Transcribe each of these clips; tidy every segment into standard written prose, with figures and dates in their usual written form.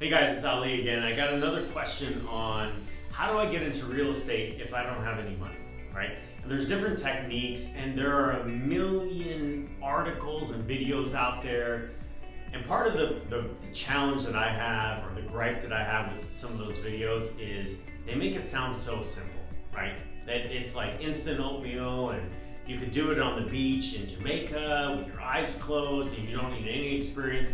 Hey guys, it's Ali again. I got another question on how do I get into real estate if I don't have any money, right? And there's different techniques and there are a million articles and videos out there. And part of the challenge that I have, or the gripe that I have with some of those videos, is they make it sound so simple, right? That it's like instant oatmeal and you could do it on the beach in Jamaica with your eyes closed and you don't need any experience.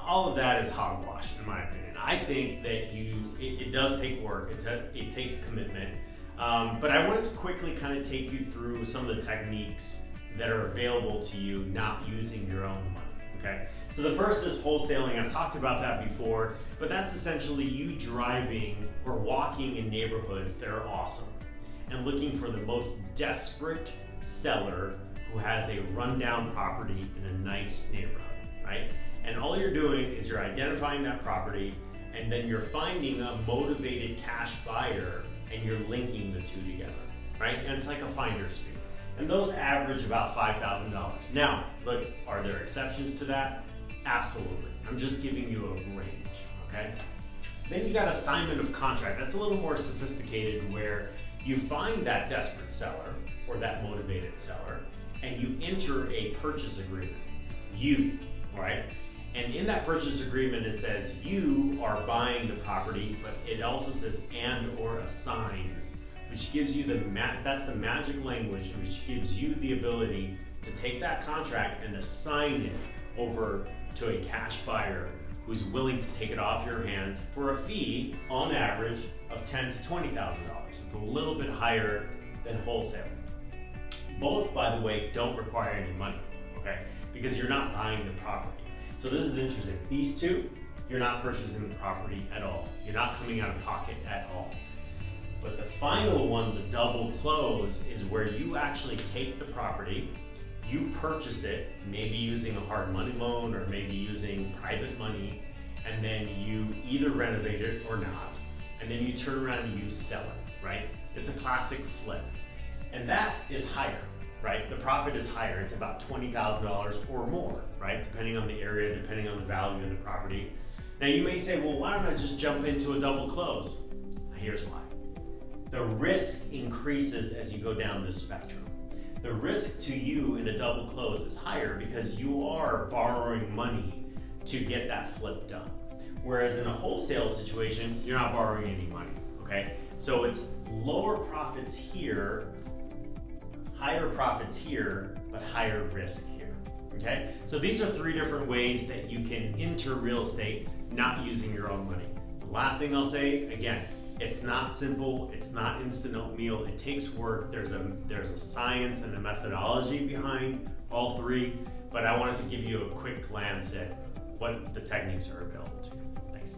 All of that is hogwash, in my opinion. I think that it does take work, it takes commitment, but I wanted to quickly kind of take you through some of the techniques that are available to you not using your own money, okay? So the first is wholesaling. I've talked about that before, but that's essentially you driving or walking in neighborhoods that are awesome and looking for the most desperate seller who has a rundown property in a nice neighborhood, right? And all you're doing is you're identifying that property and then you're finding a motivated cash buyer and you're linking the two together, right? And it's like a finder's fee. And those average about $5,000. Now, look, are there exceptions to that? Absolutely. I'm just giving you a range, okay? Then you got assignment of contract. That's a little more sophisticated, where you find that desperate seller or that motivated seller and you enter a purchase agreement. Right? And in that purchase agreement, it says you are buying the property, but it also says and or assigns, which gives you that's the magic language, which gives you the ability to take that contract and assign it over to a cash buyer who's willing to take it off your hands for a fee on average of $10,000 to $20,000. It's a little bit higher than wholesale. Both, by the way, don't require any money, okay? Because you're not buying the property. So this is interesting. These two, you're not purchasing the property at all. You're not coming out of pocket at all. But the final one, the double close, is where you actually take the property, you purchase it, maybe using a hard money loan or maybe using private money, and then you either renovate it or not, and then you turn around and you sell it, right? It's a classic flip. And that is higher, right? The profit is higher. It's about $20,000 or more, right? Depending on the area, depending on the value of the property. Now you may say, well, why don't I just jump into a double close? Here's why. The risk increases as you go down this spectrum. The risk to you in a double close is higher because you are borrowing money to get that flip done. Whereas in a wholesale situation, you're not borrowing any money, okay? So it's lower profits here, higher profits here, but higher risk here, okay? So these are three different ways that you can enter real estate not using your own money. The last thing I'll say, again, it's not simple, it's not instant oatmeal, it takes work. There's a science and a methodology behind all three, but I wanted to give you a quick glance at what the techniques are available to you. Thanks.